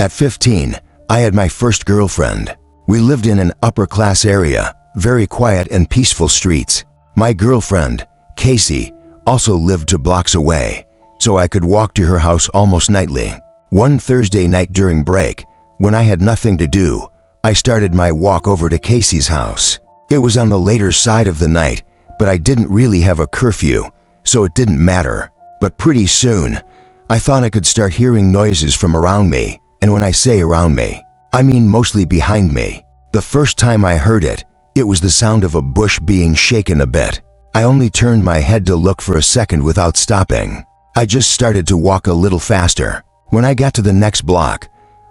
At 15, I had my first girlfriend. We lived in an upper-class area, very quiet and peaceful streets. My girlfriend, Casey, also lived 2 blocks away, so I could walk to her house almost nightly. One Thursday night during break, when I had nothing to do, I started my walk over to Casey's house. It was on the later side of the night, but I didn't really have a curfew, so it didn't matter. But pretty soon, I thought I could start hearing noises from around me, and when I say around me, I mean mostly behind me. The first time I heard it, it was the sound of a bush being shaken a bit. I only turned my head to look for a second without stopping. I just started to walk a little faster. When I got to the next block,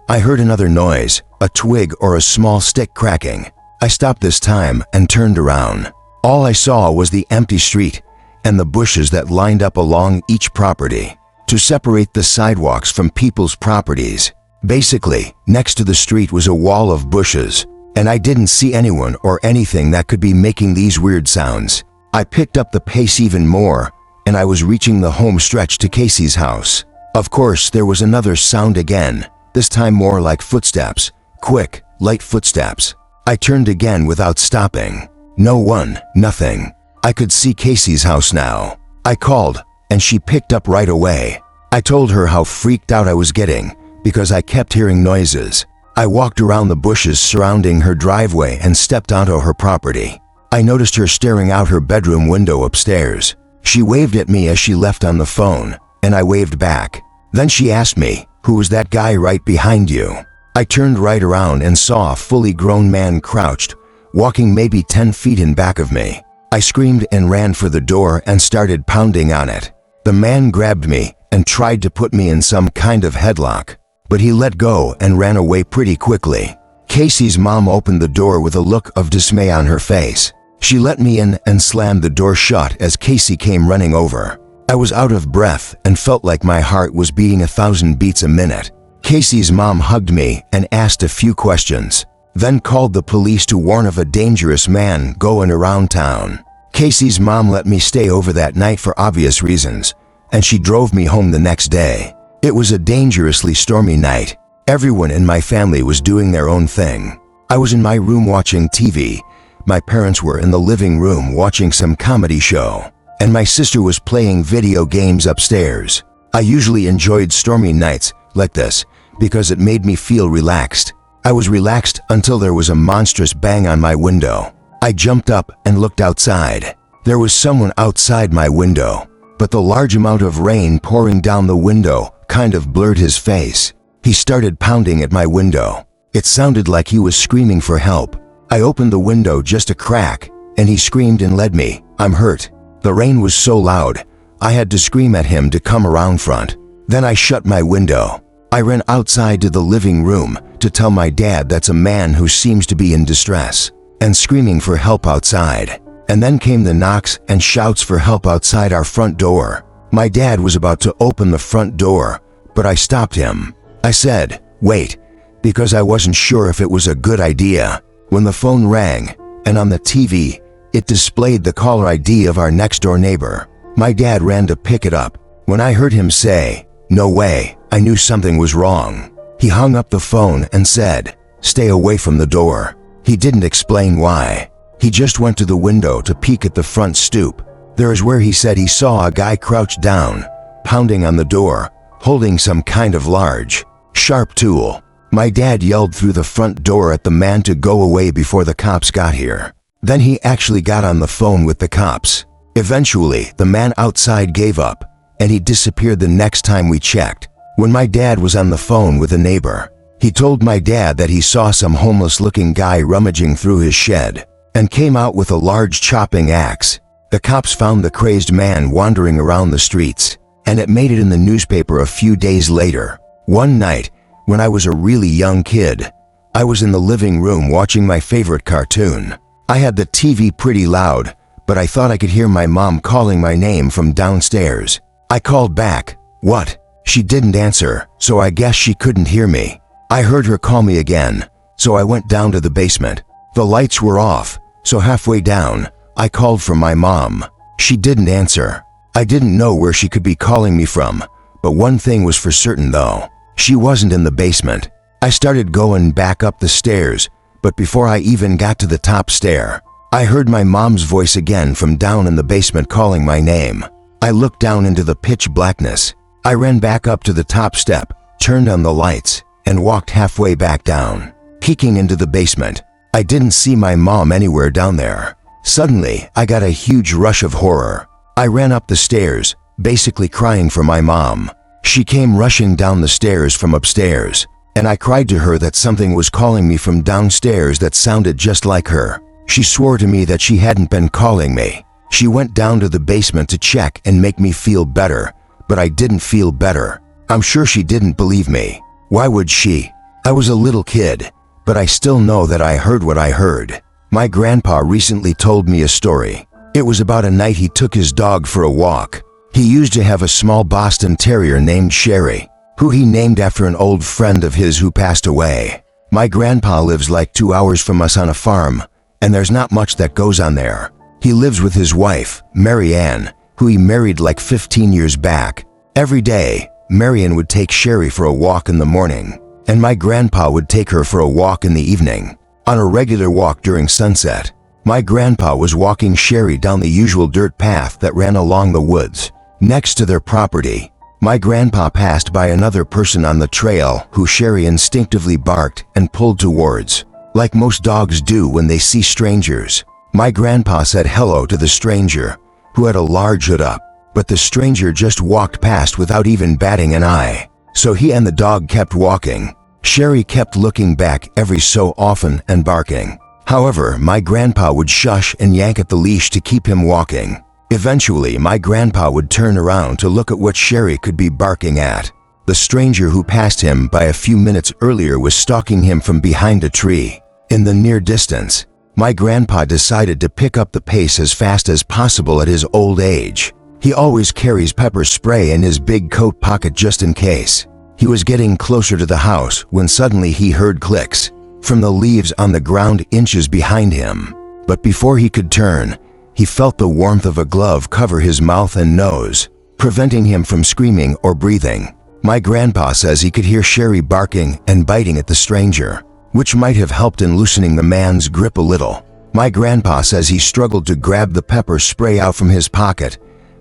I heard another noise, a twig or a small stick cracking. I stopped this time and turned around. All I saw was the empty street and the bushes that lined up along each property to separate the sidewalks from people's properties. Basically, next to the street was a wall of bushes, and I didn't see anyone or anything that could be making these weird sounds. I picked up the pace even more, and I was reaching the home stretch to Casey's house. Of course, there was another sound again, this time more like footsteps, quick, light footsteps. I turned again without stopping. No one, nothing. I could see Casey's house now. I called, and she picked up right away. I told her how freaked out I was getting because I kept hearing noises. I walked around the bushes surrounding her driveway and stepped onto her property. I noticed her staring out her bedroom window upstairs. She waved at me as she left on the phone, and I waved back. Then she asked me, "Who was that guy right behind you?" I turned right around and saw a fully grown man crouched, walking maybe 10 feet in back of me. I screamed and ran for the door and started pounding on it. The man grabbed me and tried to put me in some kind of headlock, but he let go and ran away pretty quickly. Casey's mom opened the door with a look of dismay on her face. She let me in and slammed the door shut as Casey came running over. I was out of breath and felt like my heart was beating 1,000 beats a minute. Casey's mom hugged me and asked a few questions, then called the police to warn of a dangerous man going around town. Casey's mom let me stay over that night for obvious reasons, and she drove me home the next day. It was a dangerously stormy night. Everyone in my family was doing their own thing. I was in my room watching TV. My parents were in the living room watching some comedy show, and my sister was playing video games upstairs. I usually enjoyed stormy nights like this because it made me feel relaxed. I was relaxed until there was a monstrous bang on my window. I jumped up and looked outside. There was someone outside my window, but the large amount of rain pouring down the window kind of blurred his face. He started pounding at my window. It sounded like he was screaming for help. I opened the window just a crack, and he screamed and led me. "I'm hurt." The rain was so loud, I had to scream at him to come around front. Then I shut my window. I ran outside to the living room to tell my dad that's a man who seems to be in distress and screaming for help outside. And then came the knocks and shouts for help outside our front door. My dad was about to open the front door, but I stopped him. I said, "Wait," because I wasn't sure if it was a good idea. When the phone rang, and on the TV, it displayed the caller ID of our next-door neighbor. My dad ran to pick it up. When I heard him say, "No way," I knew something was wrong. He hung up the phone and said, "Stay away from the door." He didn't explain why. He just went to the window to peek at the front stoop. There is where he said he saw a guy crouched down, pounding on the door, holding some kind of large, sharp tool. My dad yelled through the front door at the man to go away before the cops got here. Then he actually got on the phone with the cops. Eventually, the man outside gave up, and he disappeared the next time we checked. When my dad was on the phone with a neighbor, he told my dad that he saw some homeless-looking guy rummaging through his shed and came out with a large chopping axe. The cops found the crazed man wandering around the streets, and it made it in the newspaper a few days later. One night, when I was a really young kid, I was in the living room watching my favorite cartoon. I had the TV pretty loud, but I thought I could hear my mom calling my name from downstairs. I called back, "What?" She didn't answer, so I guess she couldn't hear me. I heard her call me again, so I went down to the basement. The lights were off, so halfway down, I called for my mom. She didn't answer. I didn't know where she could be calling me from, but one thing was for certain though. She wasn't in the basement. I started going back up the stairs, but before I even got to the top stair, I heard my mom's voice again from down in the basement calling my name. I looked down into the pitch blackness. I ran back up to the top step, turned on the lights, and walked halfway back down. Peeking into the basement, I didn't see my mom anywhere down there. Suddenly, I got a huge rush of horror. I ran up the stairs, basically crying for my mom. She came rushing down the stairs from upstairs, and I cried to her that something was calling me from downstairs that sounded just like her. She swore to me that she hadn't been calling me. She went down to the basement to check and make me feel better, but I didn't feel better. I'm sure she didn't believe me. Why would she? I was a little kid, but I still know that I heard what I heard. My grandpa recently told me a story. It was about a night he took his dog for a walk. He used to have a small Boston Terrier named Sherry, who he named after an old friend of his who passed away. My grandpa lives like 2 hours from us on a farm, and there's not much that goes on there. He lives with his wife, Mary Ann, who he married like 15 years back. Every day, Marian would take Sherry for a walk in the morning, and my grandpa would take her for a walk in the evening. On a regular walk during sunset, my grandpa was walking Sherry down the usual dirt path that ran along the woods. Next to their property, my grandpa passed by another person on the trail who Sherry instinctively barked and pulled towards, like most dogs do when they see strangers. My grandpa said hello to the stranger, who had a large hood up, but the stranger just walked past without even batting an eye. So he and the dog kept walking. Sherry kept looking back every so often and barking. However, my grandpa would shush and yank at the leash to keep him walking. Eventually, my grandpa would turn around to look at what Sherry could be barking at. The stranger who passed him by a few minutes earlier was stalking him from behind a tree. In the near distance, my grandpa decided to pick up the pace as fast as possible at his old age. He always carries pepper spray in his big coat pocket just in case. He was getting closer to the house when suddenly he heard clicks from the leaves on the ground inches behind him. But before he could turn, he felt the warmth of a glove cover his mouth and nose, preventing him from screaming or breathing. My grandpa says he could hear Sherry barking and biting at the stranger, which might have helped in loosening the man's grip a little. My grandpa says he struggled to grab the pepper spray out from his pocket,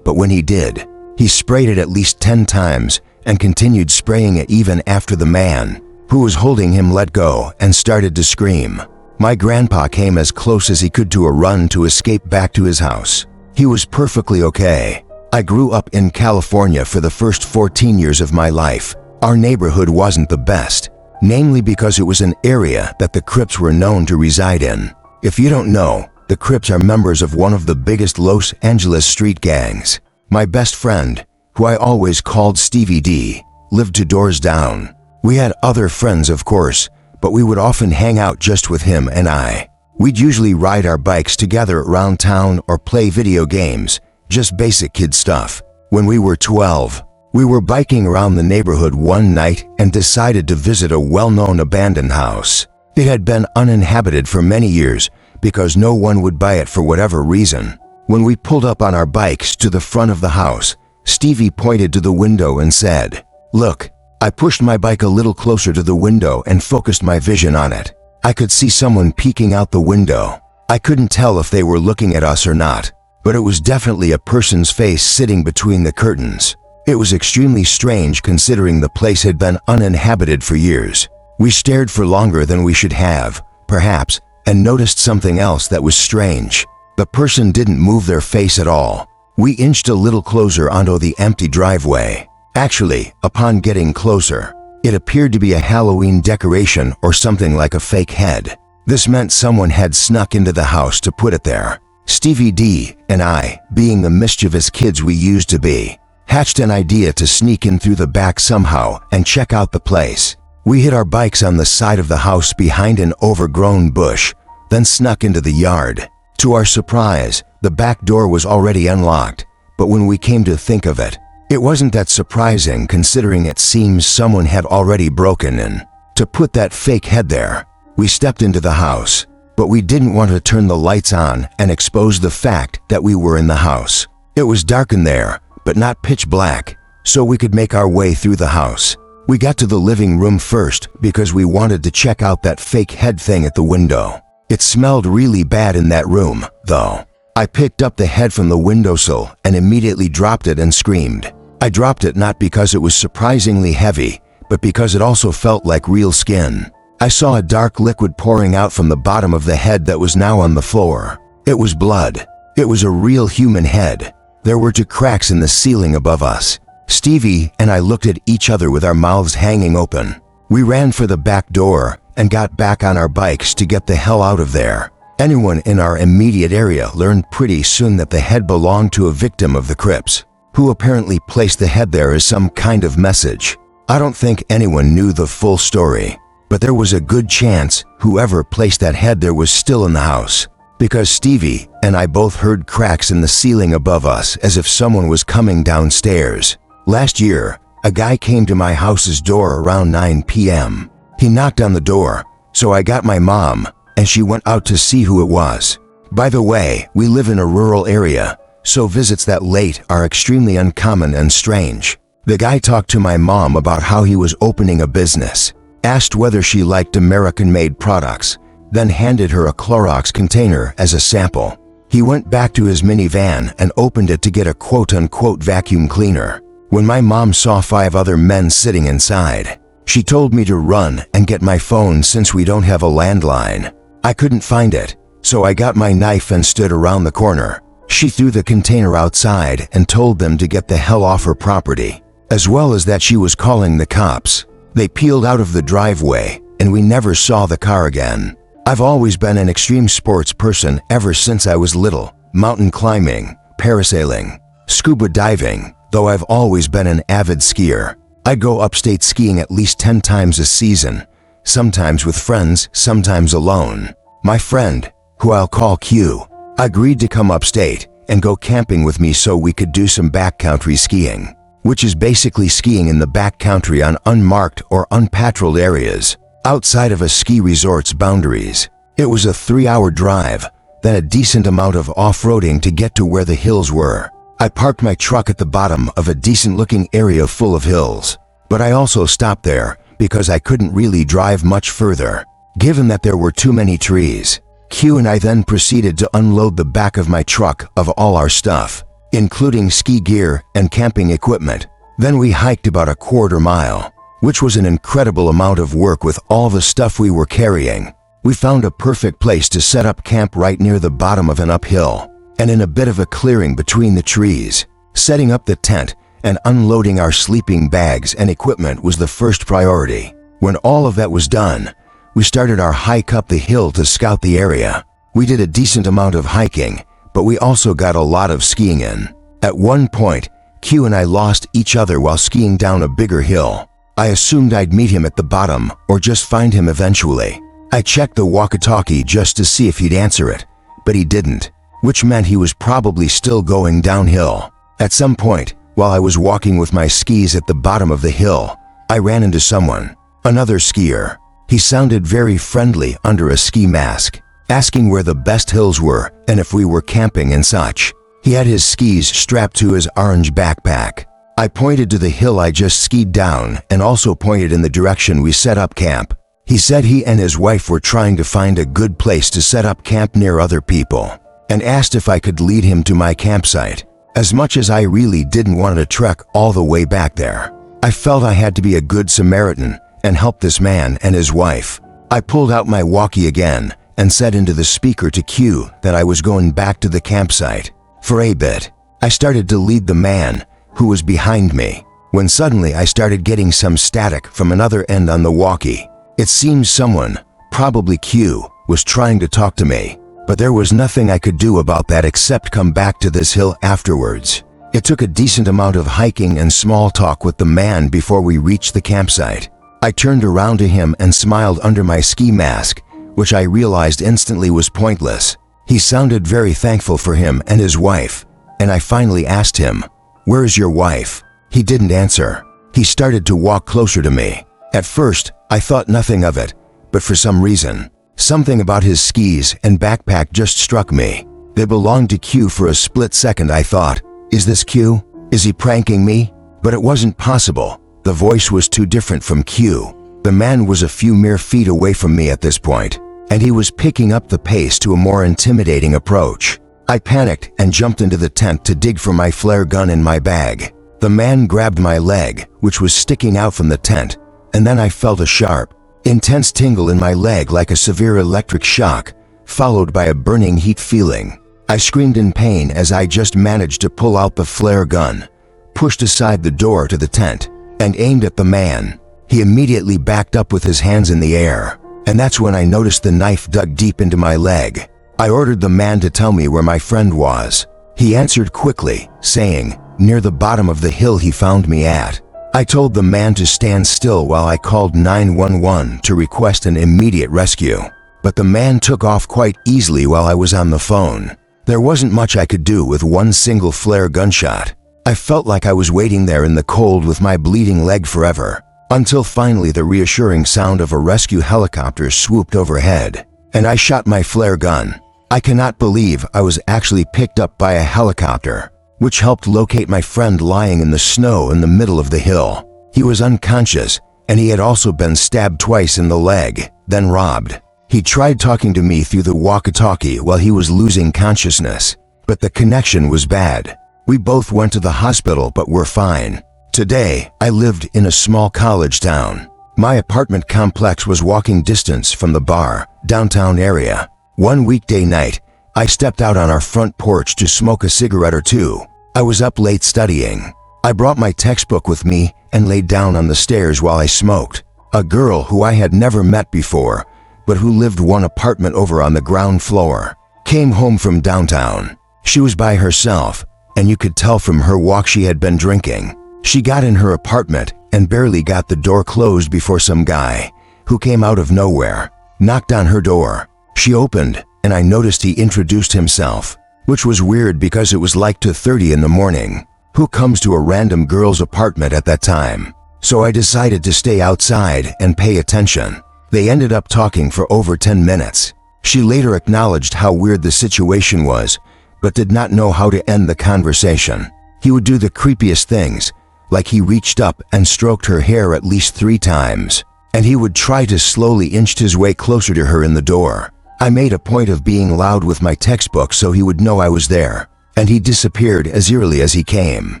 but when he did, he sprayed it at least 10 times and continued spraying it even after the man, who was holding him, let go and started to scream. My grandpa came as close as he could to a run to escape back to his house. He was perfectly okay. I grew up in California for the first 14 years of my life. Our neighborhood wasn't the best, namely because it was an area that the Crips were known to reside in. If you don't know, the Crips are members of one of the biggest Los Angeles street gangs. My best friend, who I always called Stevie D, lived 2 doors down. We had other friends, of course, but we would often hang out just with him and I. We'd usually ride our bikes together around town or play video games, just basic kid stuff. When we were 12, we were biking around the neighborhood one night and decided to visit a well-known abandoned house. It had been uninhabited for many years because no one would buy it for whatever reason. When we pulled up on our bikes to the front of the house, Stevie pointed to the window and said, "Look." I pushed my bike a little closer to the window and focused my vision on it. I could see someone peeking out the window. I couldn't tell if they were looking at us or not, but it was definitely a person's face sitting between the curtains. It was extremely strange considering the place had been uninhabited for years. We stared for longer than we should have, perhaps, and noticed something else that was strange. The person didn't move their face at all. We inched a little closer onto the empty driveway. Actually, upon getting closer, it appeared to be a Halloween decoration or something like a fake head. This meant someone had snuck into the house to put it there. Stevie D and I, being the mischievous kids we used to be, hatched an idea to sneak in through the back somehow and check out the place. We hid our bikes on the side of the house behind an overgrown bush, then snuck into the yard. To our surprise, the back door was already unlocked, but when we came to think of it, it wasn't that surprising considering it seems someone had already broken in to put that fake head there. We stepped into the house, but we didn't want to turn the lights on and expose the fact that we were in the house. It was dark in there, but not pitch black, so we could make our way through the house. We got to the living room first because we wanted to check out that fake head thing at the window. It smelled really bad in that room, though. I picked up the head from the windowsill and immediately dropped it and screamed. I dropped it not because it was surprisingly heavy, but because it also felt like real skin. I saw a dark liquid pouring out from the bottom of the head that was now on the floor. It was blood. It was a real human head. There were 2 cracks in the ceiling above us. Stevie and I looked at each other with our mouths hanging open. We ran for the back door and got back on our bikes to get the hell out of there. Anyone in our immediate area learned pretty soon that the head belonged to a victim of the Crips, who apparently placed the head there as some kind of message. I don't think anyone knew the full story, but there was a good chance whoever placed that head there was still in the house, because Stevie and I both heard cracks in the ceiling above us as if someone was coming downstairs. Last year, a guy came to my house's door around 9 p.m. He knocked on the door, so I got my mom, and she went out to see who it was. By the way, we live in a rural area, so visits that late are extremely uncommon and strange. The guy talked to my mom about how he was opening a business, asked whether she liked American-made products, then handed her a Clorox container as a sample. He went back to his minivan and opened it to get a quote-unquote vacuum cleaner. When my mom saw 5 other men sitting inside, she told me to run and get my phone since we don't have a landline. I couldn't find it, so I got my knife and stood around the corner. She threw the container outside and told them to get the hell off her property, as well as that she was calling the cops. They peeled out of the driveway, and we never saw the car again. I've always been an extreme sports person ever since I was little. Mountain climbing, parasailing, scuba diving, though I've always been an avid skier. I'd go upstate skiing at least 10 times a season, sometimes with friends, sometimes alone. My friend, who I'll call Q, agreed to come upstate and go camping with me so we could do some backcountry skiing, which is basically skiing in the backcountry on unmarked or unpatrolled areas, outside of a ski resort's boundaries. It was a 3-hour drive, then a decent amount of off-roading to get to where the hills were. I parked my truck at the bottom of a decent-looking area full of hills, but I also stopped there because I couldn't really drive much further, given that there were too many trees. Q and I then proceeded to unload the back of my truck of all our stuff, including ski gear and camping equipment. Then we hiked about a quarter mile, which was an incredible amount of work with all the stuff we were carrying. We found a perfect place to set up camp right near the bottom of an uphill, and in a bit of a clearing between the trees. Setting up the tent and unloading our sleeping bags and equipment was the first priority. When all of that was done, we started our hike up the hill to scout the area. We did a decent amount of hiking, but we also got a lot of skiing in. At one point, Q and I lost each other while skiing down a bigger hill. I assumed I'd meet him at the bottom or just find him eventually. I checked the walkie-talkie just to see if he'd answer it, but he didn't, which meant he was probably still going downhill. At some point, while I was walking with my skis at the bottom of the hill, I ran into someone, another skier. He sounded very friendly under a ski mask, asking where the best hills were and if we were camping and such. He had his skis strapped to his orange backpack. I pointed to the hill I just skied down and also pointed in the direction we set up camp. He said he and his wife were trying to find a good place to set up camp near other people, and asked if I could lead him to my campsite. As much as I really didn't want to trek all the way back there, I felt I had to be a good Samaritan and help this man and his wife. I pulled out my walkie again and said into the speaker to Q that I was going back to the campsite. For a bit, I started to lead the man who was behind me, when suddenly I started getting some static from another end on the walkie. It seems someone, probably Q, was trying to talk to me, but there was nothing I could do about that except come back to this hill afterwards. It took a decent amount of hiking and small talk with the man before we reached the campsite. I turned around to him and smiled under my ski mask, which I realized instantly was pointless. He sounded very thankful for him and his wife, and I finally asked him, "Where's your wife?" He didn't answer. He started to walk closer to me. At first, I thought nothing of it, but for some reason, something about his skis and backpack just struck me. They belonged to Q. For a split second I thought, is this Q? Is he pranking me? But it wasn't possible, The voice was too different from Q. The man was a few mere feet away from me at this point, and he was picking up the pace to a more intimidating approach. I panicked and jumped into the tent to dig for my flare gun in my bag. The man grabbed my leg, which was sticking out from the tent, and then I felt a sharp, intense tingle in my leg like a severe electric shock, followed by a burning heat feeling. I screamed in pain as I just managed to pull out the flare gun, pushed aside the door to the tent, and aimed at the man. He immediately backed up with his hands in the air, and that's when I noticed the knife dug deep into my leg. I ordered the man to tell me where my friend was. He answered quickly, saying, "Near the bottom of the hill he found me at." I told the man to stand still while I called 911 to request an immediate rescue, but the man took off quite easily while I was on the phone. There wasn't much I could do with one single flare gunshot. I felt like I was waiting there in the cold with my bleeding leg forever, until finally the reassuring sound of a rescue helicopter swooped overhead, and I shot my flare gun. I cannot believe I was actually picked up by a helicopter, which helped locate my friend lying in the snow in the middle of the hill. He was unconscious, and he had also been stabbed twice in the leg, then robbed. He tried talking to me through the walkie-talkie while he was losing consciousness, but the connection was bad. We both went to the hospital but were fine. Today, I lived in a small college town. My apartment complex was walking distance from the bar, downtown area. One weekday night, I stepped out on our front porch to smoke a cigarette or two. I was up late studying. I brought my textbook with me and laid down on the stairs while I smoked. A girl who I had never met before, but who lived one apartment over on the ground floor, came home from downtown. She was by herself, and you could tell from her walk she had been drinking. She got in her apartment and barely got the door closed before some guy, who came out of nowhere, knocked on her door. She opened, and I noticed he introduced himself, which was weird because it was like 2:30 in the morning. Who comes to a random girl's apartment at that time? So I decided to stay outside and pay attention. They ended up talking for over 10 minutes. She later acknowledged how weird the situation was, but did not know how to end the conversation. He would do the creepiest things, like he reached up and stroked her hair at least 3 times, and he would try to slowly inch his way closer to her in the door. I made a point of being loud with my textbook so he would know I was there, and he disappeared as eerily as he came.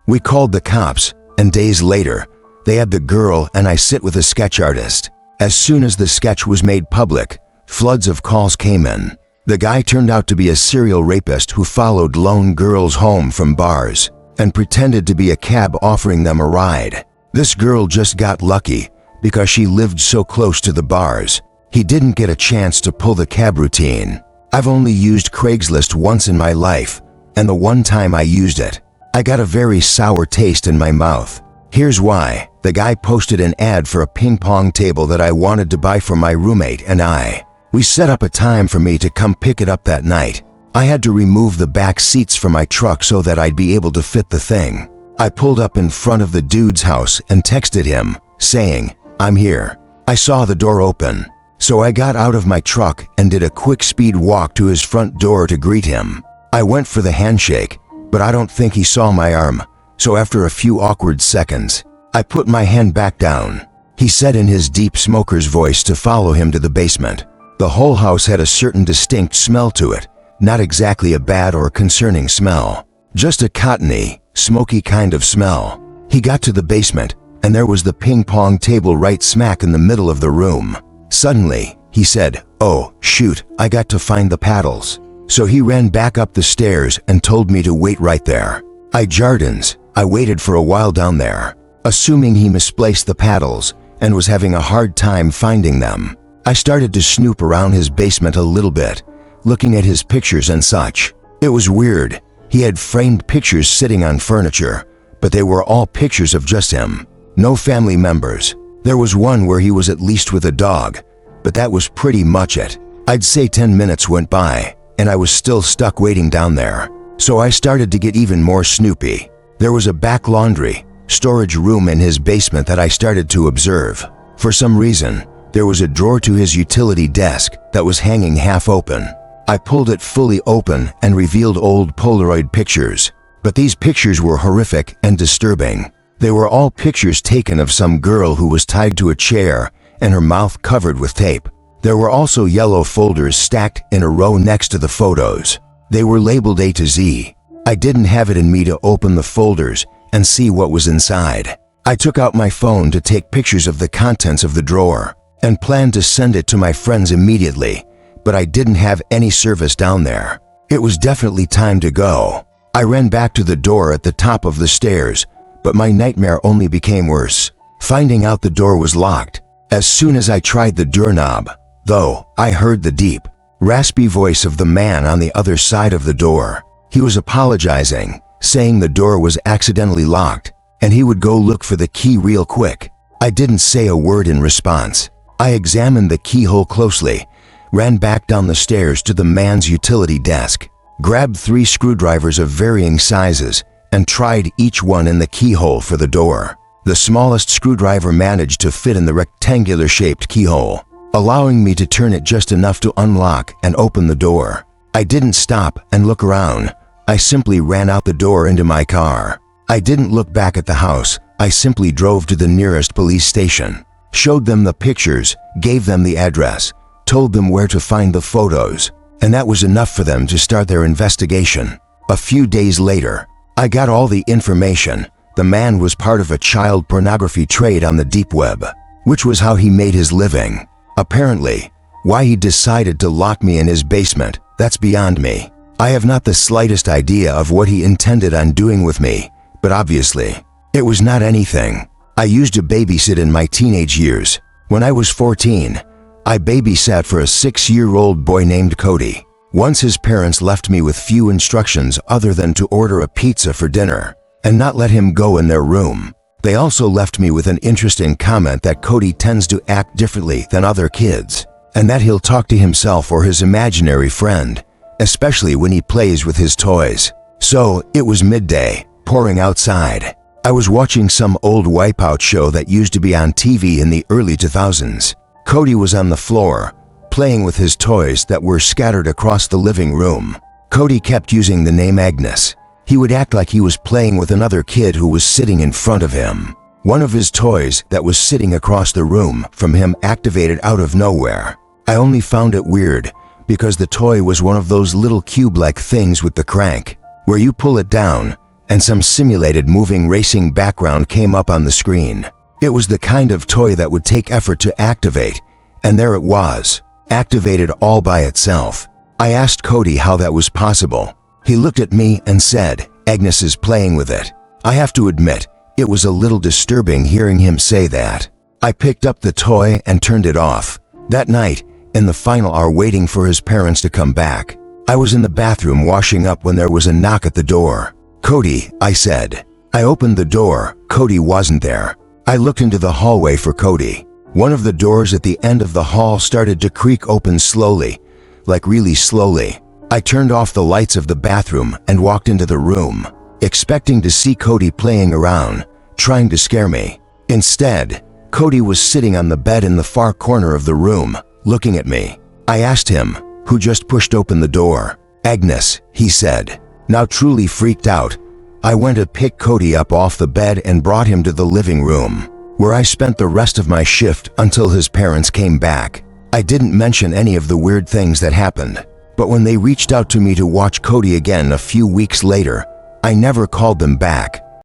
We called the cops, and days later, they had the girl and I sit with a sketch artist. As soon as the sketch was made public, floods of calls came in. The guy turned out to be a serial rapist who followed lone girls home from bars and pretended to be a cab offering them a ride. This girl just got lucky because she lived so close to the bars. He didn't get a chance to pull the cab routine. I've only used Craigslist once in my life, and the one time I used it, I got a very sour taste in my mouth. Here's why. The guy posted an ad for a ping pong table that I wanted to buy for my roommate and I. We set up a time for me to come pick it up that night. I had to remove the back seats from my truck so that I'd be able to fit the thing. I pulled up in front of the dude's house and texted him, saying, "I'm here." I saw the door open, so I got out of my truck and did a quick speed walk to his front door to greet him. I went for the handshake, but I don't think he saw my arm, so after a few awkward seconds, I put my hand back down. He said in his deep smoker's voice to follow him to the basement. The whole house had a certain distinct smell to it, not exactly a bad or concerning smell, just a cottony, smoky kind of smell. He got to the basement, and there was the ping pong table right smack in the middle of the room. Suddenly, he said, "Oh, shoot, I got to find the paddles." So he ran back up the stairs and told me to wait right there. I waited for a while down there, assuming he misplaced the paddles and was having a hard time finding them. I started to snoop around his basement a little bit, looking at his pictures and such. It was weird. He had framed pictures sitting on furniture, but they were all pictures of just him. No family members. There was one where he was at least with a dog, but that was pretty much it. I'd say 10 minutes went by, and I was still stuck waiting down there. So I started to get even more snoopy. There was a back laundry, storage room in his basement that I started to observe. For some reason, there was a drawer to his utility desk that was hanging half open. I pulled it fully open and revealed old Polaroid pictures, but these pictures were horrific and disturbing. They were all pictures taken of some girl who was tied to a chair and her mouth covered with tape. There were also yellow folders stacked in a row next to the photos. They were labeled A to Z. I didn't have it in me to open the folders and see what was inside. I took out my phone to take pictures of the contents of the drawer and planned to send it to my friends immediately, but I didn't have any service down there. It was definitely time to go. I ran back to the door at the top of the stairs, but my nightmare only became worse, finding out the door was locked. As soon as I tried the doorknob, though, I heard the deep, raspy voice of the man on the other side of the door. He was apologizing, saying the door was accidentally locked, and he would go look for the key real quick. I didn't say a word in response. I examined the keyhole closely, ran back down the stairs to the man's utility desk, grabbed 3 screwdrivers of varying sizes, and tried each one in the keyhole for the door. The smallest screwdriver managed to fit in the rectangular-shaped keyhole, allowing me to turn it just enough to unlock and open the door. I didn't stop and look around. I simply ran out the door into my car. I didn't look back at the house. I simply drove to the nearest police station, showed them the pictures, gave them the address, told them where to find the photos, and that was enough for them to start their investigation. A few days later, I got all the information. The man was part of a child pornography trade on the deep web, which was how he made his living. Apparently, why he decided to lock me in his basement, that's beyond me. I have not the slightest idea of what he intended on doing with me, but obviously, it was not anything. I used to babysit in my teenage years. When I was 14, I babysat for a 6-year-old boy named Cody. Once his parents left me with few instructions other than to order a pizza for dinner and not let him go in their room. They also left me with an interesting comment that Cody tends to act differently than other kids, and that he'll talk to himself or his imaginary friend, especially when he plays with his toys. So, it was midday, pouring outside. I was watching some old Wipeout show that used to be on TV in the early 2000s. Cody was on the floor, playing with his toys that were scattered across the living room. Cody kept using the name Agnes. He would act like he was playing with another kid who was sitting in front of him. One of his toys that was sitting across the room from him activated out of nowhere. I only found it weird because the toy was one of those little cube-like things with the crank, where you pull it down and some simulated moving racing background came up on the screen. It was the kind of toy that would take effort to activate, and there it was, activated all by itself. I asked Cody how that was possible. He looked at me and said, "Agnes is playing with it." I have to admit, it was a little disturbing hearing him say that. I picked up the toy and turned it off. That night, in the final hour waiting for his parents to come back, I was in the bathroom washing up when there was a knock at the door. "Cody," I said. I opened the door. Cody wasn't there. I looked into the hallway for Cody. One of the doors at the end of the hall started to creak open slowly, like really slowly. I turned off the lights of the bathroom and walked into the room, expecting to see Cody playing around, trying to scare me. Instead, Cody was sitting on the bed in the far corner of the room, looking at me. I asked him, who just pushed open the door. "Agnes," he said. Now truly freaked out, I went to pick Cody up off the bed and brought him to the living room, where I spent the rest of my shift until his parents came back. I didn't mention any of the weird things that happened, but when they reached out to me to watch Cody again a few weeks later, I never called them back.